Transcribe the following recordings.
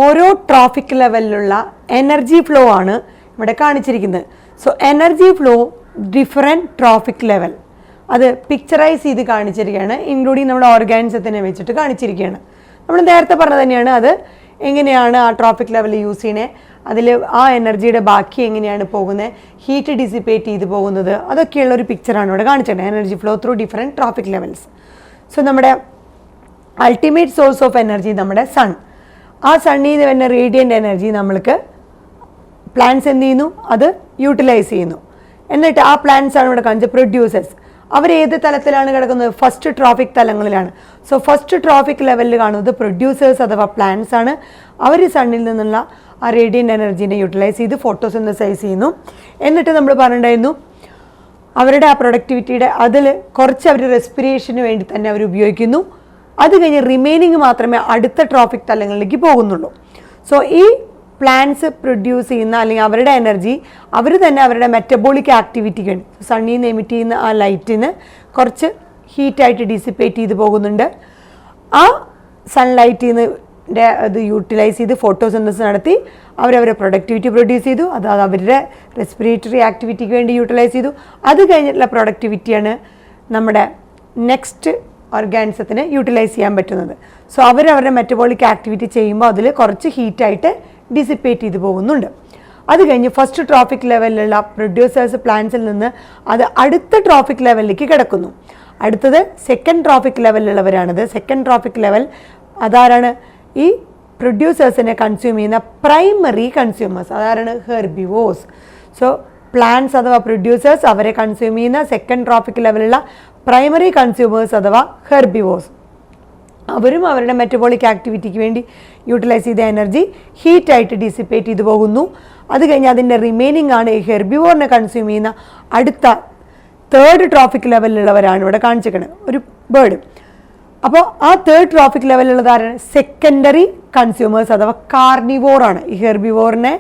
ഓരോ ട്രോഫിക് ലെവലിലുള്ള energy flow ആണ് ഇവിടെ കാണിച്ചിരിക്കുന്നത്. So energy flow different trophic level അത് പിക്ചറൈസ് ചെയ്ത് കാണിച്ചിരിക്കുകയാണ്, ഇൻക്ലൂഡിങ് നമ്മുടെ ഓർഗാനിസത്തിനെ വെച്ചിട്ട് കാണിച്ചിരിക്കുകയാണ്. നമ്മൾ നേരത്തെ പറഞ്ഞത് തന്നെയാണ് അത് എങ്ങനെയാണ് ആ ട്രോഫിക് ലെവൽ യൂസ് ചെയ്യുന്നത്, അതിൽ ആ എനർജിയുടെ ബാക്കി എങ്ങനെയാണ് പോകുന്നത്, ഹീറ്റ് ഡിസിപ്പേറ്റ് ചെയ്ത് പോകുന്നത്, അതൊക്കെയുള്ളൊരു പിക്ചറാണ് ഇവിടെ കാണിച്ചിട്ടുണ്ട്. Energy flow through different trophic levels. So നമ്മുടെ അൾട്ടിമേറ്റ് സോഴ്സ് ഓഫ് എനർജി നമ്മുടെ സൺ. ആ സണ്ണിൽ നിന്ന് വരുന്ന റേഡിയൻ്റ് എനർജി നമ്മൾക്ക് പ്ലാന്റ്സ് എന്ത് ചെയ്യുന്നു, അത് യൂട്ടിലൈസ് ചെയ്യുന്നു. എന്നിട്ട് ആ പ്ലാന്റ്സ് ആണ് ഇവിടെ കാണിച്ചത് പ്രൊഡ്യൂസേഴ്സ്. അവർ ഏത് തലത്തിലാണ് കിടക്കുന്നത്, ഫസ്റ്റ് ട്രോഫിക് തലങ്ങളിലാണ്. സോ ഫസ്റ്റ് ട്രോഫിക് ലെവലിൽ കാണുന്നത് പ്രൊഡ്യൂസേഴ്സ് അഥവാ പ്ലാന്റ്സ് ആണ്. അവർ സണ്ണിൽ നിന്നുള്ള ആ റേഡിയൻ്റ് എനർജീനെ യൂട്ടിലൈസ് ചെയ്ത് ഫോട്ടോസിന്തസൈസ് ചെയ്യുന്നു. എന്നിട്ട് നമ്മൾ പറഞ്ഞിട്ടുണ്ടായിരുന്നു അവരുടെ ആ പ്രൊഡക്ടിവിറ്റിയുടെ അതിൽ കുറച്ച് അവർ റെസ്പിറേഷന് വേണ്ടി തന്നെ അവർ ഉപയോഗിക്കുന്നു. അത് കഴിഞ്ഞ് റിമൈനിങ് മാത്രമേ അടുത്ത ട്രോഫിക് തലങ്ങളിലേക്ക് പോകുന്നുള്ളൂ. സോ ഈ പ്ലാന്റ്സ് പ്രൊഡ്യൂസ് ചെയ്യുന്ന അല്ലെങ്കിൽ അവരുടെ എനർജി അവർ തന്നെ അവരുടെ മെറ്റബോളിക് ആക്ടിവിറ്റിക്ക് വേണ്ടി സണ്ണിൽ നിന്ന് എമിറ്റ് ചെയ്യുന്ന ആ ലൈറ്റിന് കുറച്ച് ഹീറ്റായിട്ട് ഡിസിപ്പേറ്റ് ചെയ്ത് പോകുന്നുണ്ട്. ആ സൺലൈറ്റിൽ നിന്ന് അത് യൂട്ടിലൈസ് ചെയ്ത് ഫോട്ടോസിന്തസിസ് നടത്തി അവരവരെ പ്രൊഡക്ടിവിറ്റി പ്രൊഡ്യൂസ് ചെയ്തു. അത് അവരുടെ റെസ്പിറേറ്ററി ആക്ടിവിറ്റിക്ക് വേണ്ടി യൂട്ടിലൈസ് ചെയ്തു. അത് കഴിഞ്ഞിട്ടുള്ള പ്രൊഡക്ടിവിറ്റിയാണ് നമ്മുടെ നെക്സ്റ്റ് ഓർഗാനിസത്തിന് യൂട്ടിലൈസ് ചെയ്യാൻ പറ്റുന്നത്. സോ അവരവരുടെ മെറ്റബോളിക് ആക്ടിവിറ്റി ചെയ്യുമ്പോൾ അതിൽ കുറച്ച് ഹീറ്റായിട്ട് ഡിസിപ്പേറ്റ് ചെയ്ത് പോകുന്നുണ്ട്. അത് കഴിഞ്ഞ് ഫസ്റ്റ് ട്രോഫിക് ലെവലിലുള്ള പ്രൊഡ്യൂസേഴ്സ് പ്ലാന്റ്സിൽ നിന്ന് അത് അടുത്ത ട്രോഫിക് ലെവലിലേക്ക് കിടക്കുന്നു. അടുത്തത് സെക്കൻഡ് ട്രോഫിക് ലെവലിലുള്ളവരാണിത്. സെക്കൻഡ് ട്രോഫിക് ലെവൽ അതാരാണ്, ഈ പ്രൊഡ്യൂസേഴ്സിനെ കൺസ്യൂം ചെയ്യുന്ന പ്രൈമറി കൺസ്യൂമേഴ്സ്. അതാരാണ്, ഹെർബിവോസ്. സോ പ്ലാന്റ്സ് അഥവാ പ്രൊഡ്യൂസേഴ്സ് അവരെ കൺസ്യൂം ചെയ്യുന്ന സെക്കൻഡ് ട്രോഫിക് ലെവലുള്ള പ്രൈമറി കൺസ്യൂമേഴ്സ് അഥവാ ഹെർബിവോസ്. അവരും അവരുടെ മെറ്റബോളിക് ആക്ടിവിറ്റിക്ക് വേണ്ടി യൂട്ടിലൈസ് ചെയ്ത എനർജി ഹീറ്റായിട്ട് ഡിസിപ്പേറ്റ് ചെയ്ത് പോകുന്നു. അത് കഴിഞ്ഞ് അതിൻ്റെ റിമൈനിങ് ആണ് ഈ ഹെർബിവോറിനെ കൺസ്യൂം ചെയ്യുന്ന അടുത്ത തേർഡ് ട്രോഫിക് ലെവലിലുള്ളവരാണ് ഇവിടെ കാണിച്ചിരിക്കുന്നത്, ഒരു ബേർഡ്. അപ്പോൾ ആ തേർഡ് ട്രോഫിക് ലെവലിലുള്ളതാണ് സെക്കൻഡറി കൺസ്യൂമേഴ്സ് അഥവാ കാർണിവോറാണ്. ഈ ഹെർബിവോറിനെ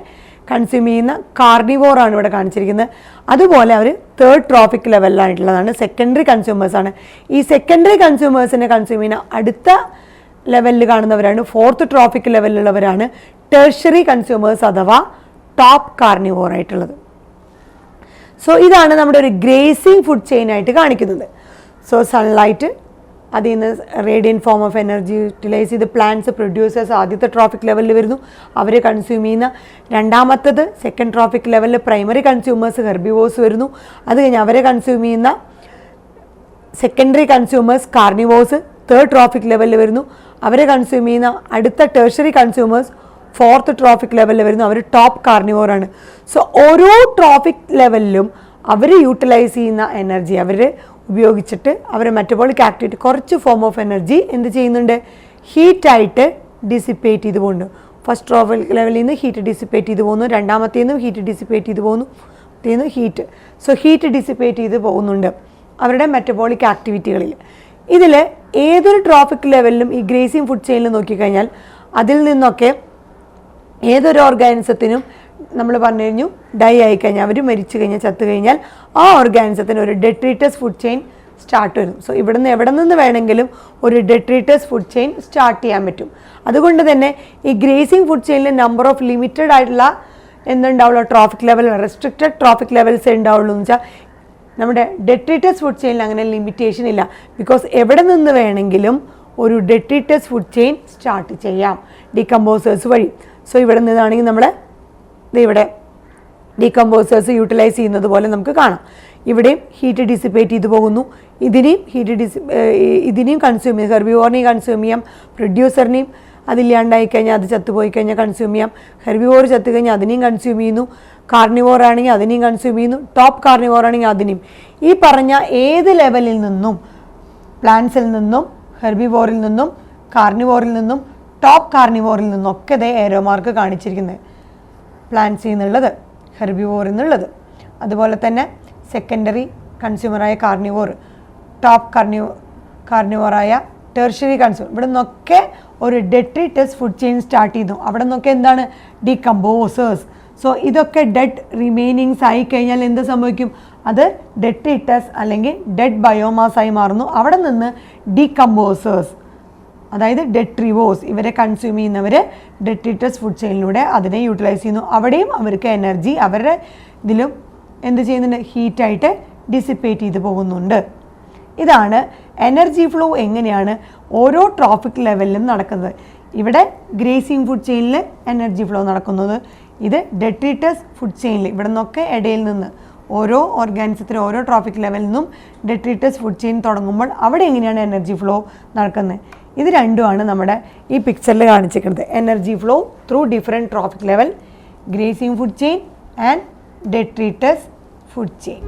കൺസ്യൂം ചെയ്യുന്ന കാർണിവോറാണ് ഇവിടെ കാണിച്ചിരിക്കുന്നത്. അതുപോലെ അവർ തേർഡ് ട്രോഫിക് ലെവലിലായിട്ടുള്ളതാണ്, സെക്കൻഡറി കൺസ്യൂമേഴ്സാണ്. ഈ സെക്കൻഡറി കൺസ്യൂമേഴ്സിനെ കൺസ്യൂം ചെയ്യുന്ന അടുത്ത ലെവലിൽ കാണുന്നവരാണ് ഫോർത്ത് ട്രോഫിക് ലെവലിലുള്ളവരാണ് ടെർഷ്യറി കൺസ്യൂമേഴ്സ് അഥവാ ടോപ്പ് കാർണിവോറായിട്ടുള്ളത്. സോ ഇതാണ് നമ്മുടെ ഒരു ഗ്രേസിങ് ഫുഡ് ചെയിൻ ആയിട്ട് കാണിക്കുന്നത്. സോ സൺലൈറ്റ്, അതിൽ നിന്ന് radian form of energy utilise ചെയ്ത് പ്ലാന്റ്സ് പ്രൊഡ്യൂസേഴ്സ് ആദ്യത്തെ ട്രോഫിക് ലെവലിൽ വരുന്നു, അവരെ കൺസ്യൂം ചെയ്യുന്ന. രണ്ടാമത്തത് സെക്കൻഡ് ട്രോഫിക് ലെവലിൽ പ്രൈമറി കൺസ്യൂമേഴ്സ് ഹെർബിവോസ് വരുന്നു. അത് കഴിഞ്ഞ് അവരെ കൺസ്യൂം ചെയ്യുന്ന secondary consumers carnivores third trophic ലെവലിൽ വരുന്നു. അവരെ കൺസ്യൂം ചെയ്യുന്ന അടുത്ത ടെർഷ്യറി കൺസ്യൂമേഴ്സ് ഫോർത്ത് ട്രോഫിക് ലെവലിൽ വരുന്നു, അവർ ടോപ്പ് കാർണിവോറാണ്. സോ ഓരോ ട്രോഫിക് ലെവലിലും അവർ യൂട്ടിലൈസ് ചെയ്യുന്ന എനർജി അവർ ഉപയോഗിച്ചിട്ട് അവരുടെ മെറ്റബോളിക് ആക്ടിവിറ്റി കുറച്ച് ഫോം ഓഫ് എനർജി എന്ത് ചെയ്യുന്നുണ്ട്, ഹീറ്റായിട്ട് ഡിസിപ്പേറ്റ് ചെയ്ത് പോകുന്നുണ്ട്. ഫസ്റ്റ് ട്രോഫിക് ലെവലിൽ നിന്ന് ഹീറ്റ് ഡിസിപ്പേറ്റ് ചെയ്ത് പോകുന്നു, രണ്ടാമത്തേന്നും ഹീറ്റ് ഡിസിപ്പേറ്റ് ചെയ്ത് പോകുന്നു, മറ്റേന്ന് ഹീറ്റ്. സോ ഹീറ്റ് ഡിസിപ്പേറ്റ് ചെയ്ത് പോകുന്നുണ്ട് അവരുടെ മെറ്റബോളിക് ആക്ടിവിറ്റികളിൽ. ഇതിൽ ഏതൊരു ട്രോഫിക് ലെവലിലും ഈ ഗ്രേസിങ് ഫുഡ് ചെയിനിൽ നോക്കിക്കഴിഞ്ഞാൽ അതിൽ നിന്നൊക്കെ ഏതൊരു ഓർഗാനിസത്തിനും നമ്മൾ പറഞ്ഞു കഴിഞ്ഞു ഡൈ ആയിക്കഴിഞ്ഞാൽ അവർ മരിച്ചു കഴിഞ്ഞാൽ ചത്തു കഴിഞ്ഞാൽ ആ ഓർഗാനിസത്തിന് ഒരു ഡെട്രീറ്റസ് ഫുഡ് ചെയിൻ സ്റ്റാർട്ട് വരും. സോ ഇവിടുന്ന് എവിടെ നിന്ന് വേണമെങ്കിലും ഒരു ഡെട്രീറ്റസ് ഫുഡ് ചെയിൻ സ്റ്റാർട്ട് ചെയ്യാൻ പറ്റും. അതുകൊണ്ട് തന്നെ ഈ ഗ്രേസിങ് ഫുഡ് ചെയിനിൽ നമ്പർ ഓഫ് ലിമിറ്റഡ് ആയിട്ടുള്ള എന്തുണ്ടാവുള്ളൂ, trophic level, restricted trophic levels ഉണ്ടാവുള്ളൂ എന്ന് വെച്ചാൽ നമ്മുടെ ഡെട്രീറ്റസ് ഫുഡ് ചെയിനിൽ അങ്ങനെ ലിമിറ്റേഷൻ ഇല്ല. ബിക്കോസ് എവിടെ നിന്ന് വേണമെങ്കിലും ഒരു ഡെട്രീറ്റസ് ഫുഡ് ചെയിൻ സ്റ്റാർട്ട് ചെയ്യാം ഡീകമ്പോസേഴ്സ് വഴി. സോ ഇവിടെ നിന്നാണെങ്കിൽ നമ്മൾ ഇവിടെ ഡീകമ്പോസേഴ്സ് യൂട്ടിലൈസ് ചെയ്യുന്നത് പോലെ നമുക്ക് കാണാം. ഇവിടെയും ഹീറ്റ് ഡിസിപ്പേറ്റ് ചെയ്ത് പോകുന്നു, ഇതിനെയും കൺസ്യൂം ചെയ്യാം, ഹെർബിവോറിനെയും കൺസ്യൂം ചെയ്യാം, പ്രൊഡ്യൂസറിനെയും അതില്ലാണ്ടായി കഴിഞ്ഞാൽ അത് ചത്തുപോയി കഴിഞ്ഞാൽ കൺസ്യൂം ചെയ്യാം, ഹെർബിവോർ ചത്തു കഴിഞ്ഞാൽ അതിനെയും കൺസ്യൂം ചെയ്യുന്നു, കാർണിവോർ ആണെങ്കിൽ അതിനെയും കൺസ്യൂം ചെയ്യുന്നു, ടോപ്പ് കാർണിവോർ ആണെങ്കിൽ അതിനെയും. ഈ പറഞ്ഞ ഏത് ലെവലിൽ നിന്നും പ്ലാന്റ്സിൽ നിന്നും ഹെർബിവോറിൽ നിന്നും കാർണിവോറിൽ നിന്നും ടോപ്പ് കാർണിവോറിൽ നിന്നും ഒക്കെ ഇതേ ഏരോ മാർക്ക് കാണിച്ചിരിക്കുന്നത് പ്ലാന്റ്സിൽ നിന്നുള്ളത്, ഹെർബിവോറിൽ നിന്നുള്ളത്. അതുപോലെ തന്നെ സെക്കൻഡറി കൺസ്യൂമറായ കാർണിവോർ, ടോപ്പ് കാർണിവോറായ ടെർഷ്യറി കൺസ്യൂമർ, ഇവിടെ നിന്നൊക്കെ ഒരു ഡെട്രീറ്റസ് ഫുഡ് ചെയിൻ സ്റ്റാർട്ട് ചെയ്തു. അവിടെ നിന്നൊക്കെ എന്താണ്, ഡീകമ്പോസേഴ്സ്. സോ ഇതൊക്കെ ഡെഡ് റിമൈനിങ്സ് ആയി കഴിഞ്ഞാൽ എന്ത് സംഭവിക്കും, അത് ഡെട്രീറ്റസ് അല്ലെങ്കിൽ ഡെഡ് ബയോമാസ് ആയി മാറുന്നു. അവിടെ നിന്ന് ഡീകമ്പോസേഴ്സ് അതായത് ഡെട്രിവോസ് ഇവരെ കൺസ്യൂം ചെയ്യുന്നവർ ഡെട്രിറ്റസ് ഫുഡ് ചെയിനിലൂടെ അതിനെ യൂട്ടിലൈസ് ചെയ്യുന്നു. അവിടെയും അവർക്ക് എനർജി അവരുടെ ഇതിലും എന്ത് ചെയ്യുന്നുണ്ട്, ഹീറ്റായിട്ട് ഡിസിപ്പേറ്റ് ചെയ്ത് പോകുന്നുണ്ട്. ഇതാണ് എനർജി ഫ്ലോ എങ്ങനെയാണ് ഓരോ ട്രോഫിക് ലെവലിലും നടക്കുന്നത്. ഇവിടെ ഗ്രേസിങ് ഫുഡ് ചെയിനിൽ എനർജി ഫ്ലോ നടക്കുന്നത്, ഇത് ഡെട്രിറ്റസ് ഫുഡ് ചെയിനിൽ ഇവിടെ നിന്നൊക്കെ ഇടയിൽ നിന്ന് ഓരോ ഓർഗാനിസത്തിലും ഓരോ ട്രോഫിക് ലെവലിൽ നിന്നും ഡെട്രിറ്റസ് ഫുഡ് ചെയിൻ തുടങ്ങുമ്പോൾ അവിടെ എങ്ങനെയാണ് എനർജി ഫ്ലോ നടക്കുന്നത്. ഇത് രണ്ടുമാണ് നമ്മുടെ ഈ പിക്ചറിൽ കാണിച്ചിരിക്കുന്നത്. Energy flow through different trophic level, gracing food chain and detritus food chain.